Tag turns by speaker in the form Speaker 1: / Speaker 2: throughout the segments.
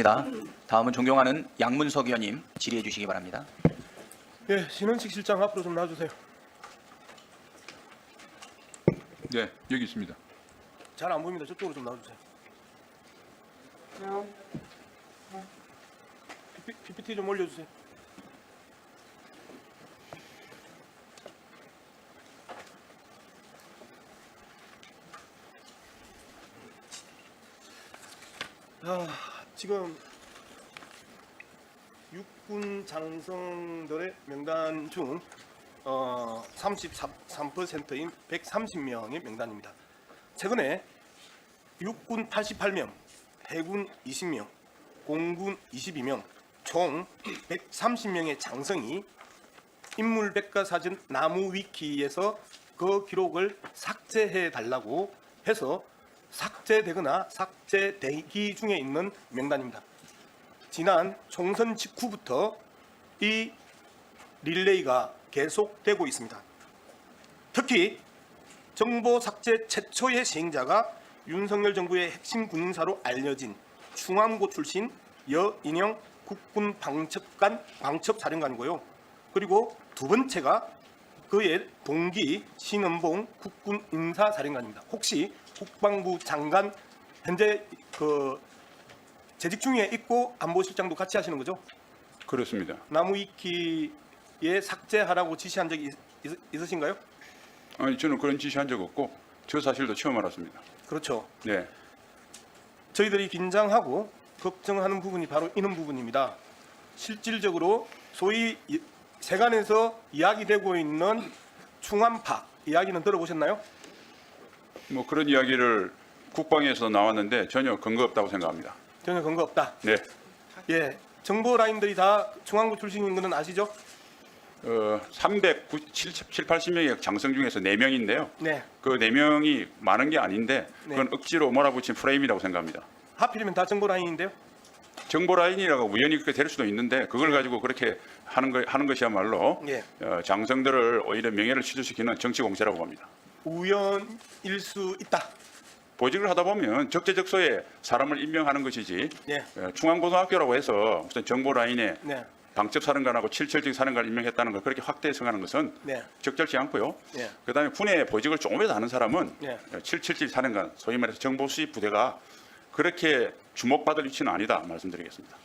Speaker 1: 감사합니다. 다음은 존경하는 양문석 의원님 질의해 주시기 바랍니다.
Speaker 2: 예, 신원식 실장 앞으로 좀 나와주세요.
Speaker 3: 네, 여기 있습니다.
Speaker 2: 잘 안 보입니다. 저쪽으로 좀 나와주세요. PPT 좀 올려주세요. 지금 육군 장성들의 명단 중 33%인 130명의 명단입니다. 최근에 육군 88명, 해군 20명, 공군 22명, 총 130명의 장성이 인물백과사전 나무위키에서 그 기록을 삭제해 달라고 해서 삭제되거나 삭제 대기 중에 있는 명단입니다. 지난 총선 직후부터 이 릴레이가 계속되고 있습니다. 특히 정보 삭제 최초의 시행자가 윤석열 정부의 핵심 군인사로 알려진 충암고 출신 여인영 국군 방첩사령관이고요. 그리고 두 번째가 그의 동기 신은봉 국군 인사사령관입니다. 혹시 국방부 장관 현재 재직 중에 있고 안보실장도 같이 하시는 거죠?
Speaker 3: 그렇습니다.
Speaker 2: 나무위키에 삭제하라고 지시한 적이 있으신가요?
Speaker 3: 아니, 저는 그런 지시한 적 없고 저 사실도 처음 알았습니다.
Speaker 2: 그렇죠.
Speaker 3: 네,
Speaker 2: 저희들이 긴장하고 걱정하는 부분이 바로 이런 부분입니다. 실질적으로 소위 세간에서 이야기되고 있는 충암파 이야기는 들어보셨나요?
Speaker 3: 뭐 그런 이야기를 국방에서 나왔는데 전혀 근거 없다고 생각합니다.
Speaker 2: 전혀 근거 없다.
Speaker 3: 네,
Speaker 2: 예, 정보 라인들이 다 충암고 출신인 것은 아시죠?
Speaker 3: 380명의 장성 중에서 4명인데요.
Speaker 2: 네.
Speaker 3: 그 4명이 많은 게 아닌데 그건 억지로 몰아붙인 프레임이라고 생각합니다.
Speaker 2: 하필이면 다 정보 라인인데요.
Speaker 3: 정보 라인이라고 우연히 그렇게 될 수도 있는데 그걸 가지고 그렇게 하는 것이야말로
Speaker 2: 예.
Speaker 3: 장성들을 오히려 명예를 취소시키는 정치 공세라고 봅니다.
Speaker 2: 우연일 수 있다.
Speaker 3: 보직을 하다 보면 적재적소에 사람을 임명하는 것이지
Speaker 2: 예.
Speaker 3: 충암고등학교라고 해서 무슨 정보 라인에
Speaker 2: 네.
Speaker 3: 방첩사령관하고 777 사령관을 임명했다는 걸 그렇게 확대 해석하는 것은
Speaker 2: 네.
Speaker 3: 적절치 않고요.
Speaker 2: 예.
Speaker 3: 그다음에 군의 보직을 조금이라도 아는 사람은
Speaker 2: 예.
Speaker 3: 777 사령관, 소위 말해서 정보 수집 부대가 그렇게 주목받을 위치는 아니다 말씀드리겠습니다.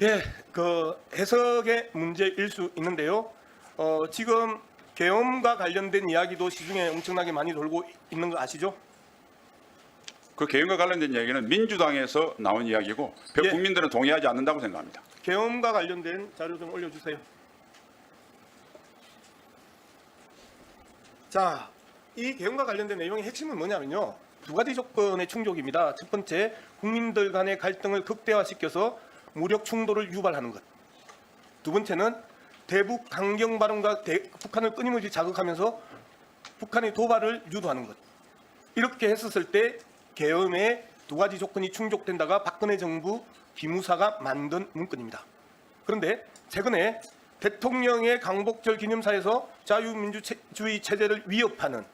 Speaker 2: 예, 그 해석의 문제일 수 있는데요. 지금 계엄과 관련된 이야기도 시중에 엄청나게 많이 돌고 있는 거 아시죠?
Speaker 3: 그 개헌과 관련된 이야기는 민주당에서 나온 이야기고
Speaker 2: 예.
Speaker 3: 국민들은 동의하지 않는다고 생각합니다.
Speaker 2: 계엄과 관련된 자료 좀 올려주세요. 자, 이 계엄과 관련된 내용의 핵심은 뭐냐면요. 두 가지 조건의 충족입니다. 첫 번째, 국민들 간의 갈등을 극대화시켜서 무력 충돌을 유발하는 것. 두 번째는 대북 강경 발언과 북한을 끊임없이 자극하면서 북한의 도발을 유도하는 것. 이렇게 했었을 때 계엄의 두 가지 조건이 충족된다가 박근혜 정부 기무사가 만든 문건입니다. 그런데 최근에 대통령의 강복절 기념사에서 자유민주주의 체제를 위협하는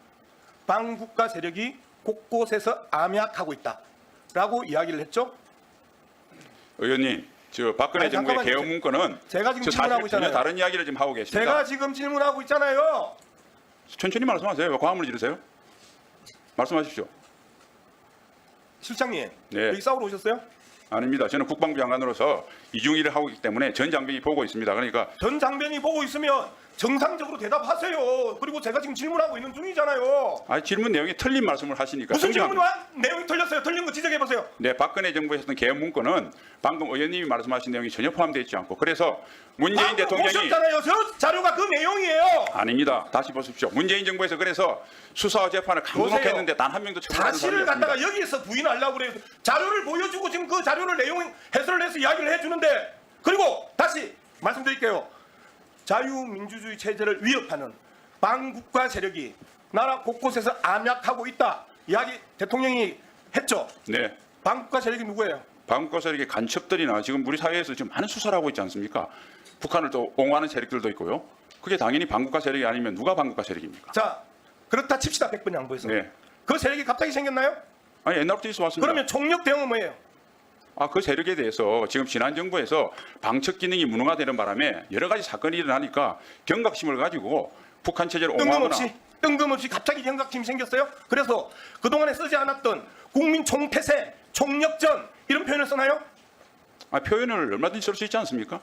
Speaker 2: 반국가 세력이 곳곳에서 암약하고 있다라고 이야기를 했죠.
Speaker 3: 의원님, 저 박근혜
Speaker 2: 아니,
Speaker 3: 정부의
Speaker 2: 잠깐만요.
Speaker 3: 개헌 문건은
Speaker 2: 제가 지금
Speaker 3: 저
Speaker 2: 질문하고
Speaker 3: 사실 전혀
Speaker 2: 있잖아요.
Speaker 3: 다른 이야기를 지금 하고 계십니다.
Speaker 2: 제가 지금 질문하고 있잖아요.
Speaker 3: 천천히 말씀하세요. 왜 과음을 지르세요? 말씀하십시오.
Speaker 2: 실장님,
Speaker 3: 네.
Speaker 2: 여기 싸우러 오셨어요?
Speaker 3: 아닙니다. 저는 국방부 장관으로서 이중일을 하고 있기 때문에 전 장병이 보고 있습니다. 그러니까
Speaker 2: 전 장병이 보고 있으면 정상적으로 대답하세요. 그리고 제가 지금 질문하고 있는 중이잖아요.
Speaker 3: 질문 내용이 틀린 말씀을 하시니까
Speaker 2: 무슨
Speaker 3: 정리합니다.
Speaker 2: 질문 내용이 틀렸어요? 틀린 거 지적해 보세요.
Speaker 3: 네, 박근혜 정부에서 했던 개헌 문건은 방금 의원님이 말씀하신 내용이 전혀 포함되어 있지 않고 그래서 문재인 대통령이
Speaker 2: 보셨잖아요. 저 자료가 그 내용이에요.
Speaker 3: 아닙니다. 다시 보십시오. 문재인 정부에서 그래서 수사와 재판을 강도록
Speaker 2: 보세요.
Speaker 3: 했는데 단 한 명도 처벌하는 사람이
Speaker 2: 사실을
Speaker 3: 없습니다.
Speaker 2: 갖다가 여기에서 부인하려고 그래요. 자료를 보여주고 지금 그 자료를 내용 해설을 해서 이야기를 해주는데 그리고 다시 말씀드릴게요. 자유민주주의 체제를 위협하는 반국가 세력이 나라 곳곳에서 암약하고 있다. 이야기 대통령이 했죠.
Speaker 3: 네.
Speaker 2: 반국가 세력이 누구예요?
Speaker 3: 반국가 세력의 간첩들이나 지금 우리 사회에서 지금 많은 수사를 하고 있지 않습니까? 북한을 또 옹호하는 세력들도 있고요. 그게 당연히 반국가 세력이 아니면 누가 반국가 세력입니까?
Speaker 2: 자, 그렇다 칩시다. 100번 양보해서.
Speaker 3: 네.
Speaker 2: 그 세력이 갑자기 생겼나요?
Speaker 3: 아니 옛날부터 있어 왔습니다.
Speaker 2: 그러면 총력 대응은 뭐예요?
Speaker 3: 그 세력에 대해서 지금 지난 정부에서 방첩 기능이 무능화되는 바람에 여러 가지 사건이 일어나니까 경각심을 가지고 북한 체제를 옹호하거나
Speaker 2: 뜬금없이 갑자기 경각심이 생겼어요. 그래서 그동안에 쓰지 않았던 국민 총폐쇄, 총력전 이런 표현을 쓰나요?
Speaker 3: 표현을 얼마든지 쓸 수 있지 않습니까?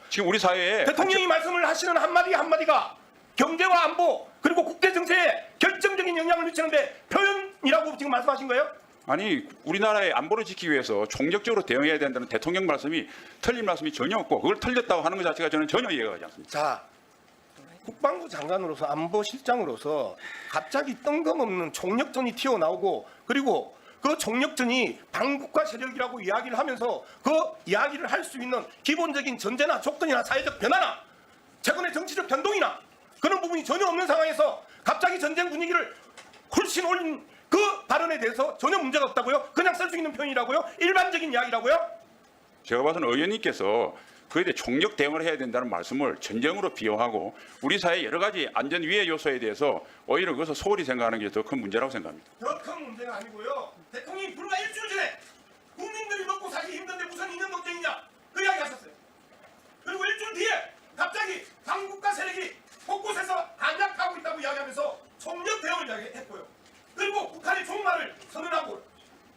Speaker 3: 지금 우리 사회에
Speaker 2: 대통령이 말씀을 하시는 한마디 한마디가 경제와 안보 그리고 국제 정세에 결정적인 영향을 미치는데 표현이라고 지금 말씀하신 거예요?
Speaker 3: 아니 우리나라의 안보를 지키기 위해서 총력적으로 대응해야 된다는 대통령 말씀이 틀린 말씀이 전혀 없고 그걸 틀렸다고 하는 것 자체가 저는 전혀 이해가 가지 않습니다.
Speaker 2: 자, 국방부 장관으로서 안보실장으로서 갑자기 뜬금없는 총력전이 튀어나오고 그리고 그 총력전이 반국가 세력이라고 이야기를 하면서 그 이야기를 할 수 있는 기본적인 전제나 조건이나 사회적 변화나 최근의 정치적 변동이나 그런 부분이 전혀 없는 상황에서 갑자기 전쟁 분위기를 훨씬 올린 그 발언에 대해서 전혀 문제가 없다고요? 그냥 쓸 수 있는 표현이라고요? 일반적인 이야기라고요?
Speaker 3: 제가 봐서는 의원님께서 그에 대해 총력 대응을 해야 된다는 말씀을 전쟁으로 비유하고 우리 사회 여러 가지 안전 위해 요소에 대해서 오히려 그것을 소홀히 생각하는 게 더 큰 문제라고 생각합니다.
Speaker 2: 더 큰 문제가 아니고요. 대통령이 불과 일주일 전에 국민들이 먹고 살기 힘든데 무슨 이념 논쟁이냐 그 이야기 하셨어요. 그리고 일주일 뒤에 갑자기 반국가 세력이 곳곳에서 한약하고 있다고 이야기하면서 총력 대응을 이야기했고요. 그리고 북한의 종말을 선언하고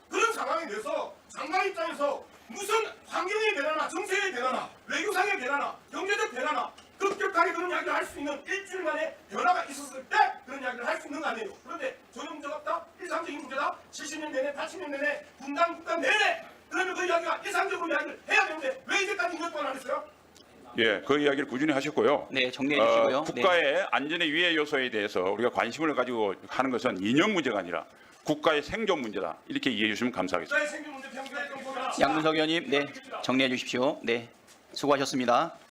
Speaker 2: 그런 상황에 대해서 장관 입장에서 무슨 환경의 변화나 정세의 변화나 외교상의 변화나 경제적 변화나 급격하게 그런 이야기를 할 수 있는 일주일 만에 변화가 있었을 때 그런 이야기를 할 수 있는 거 아니에요. 그런데 전혀 문제가 없다? 일상적인 문제다? 70년 내내 80년 내내 분단 국가 내내 그러면 그 이야기가 일상적으로 이야기를 해야 되는데 왜 이제까지 2년 동안 안 했어요?
Speaker 3: 예, 그 이야기를 꾸준히 하셨고요.
Speaker 1: 네, 정리해 주시고요.
Speaker 3: 국가의 안전의 위해 요소에 대해서 우리가 관심을 가지고 하는 것은 이념 문제가 아니라 국가의 생존 문제다. 이렇게 이해해 주시면 감사하겠습니다.
Speaker 2: 국가의 생존 문제 평가에 좀 보면
Speaker 1: 양문석 의원님, 네, 정리해 주십시오. 네, 수고하셨습니다.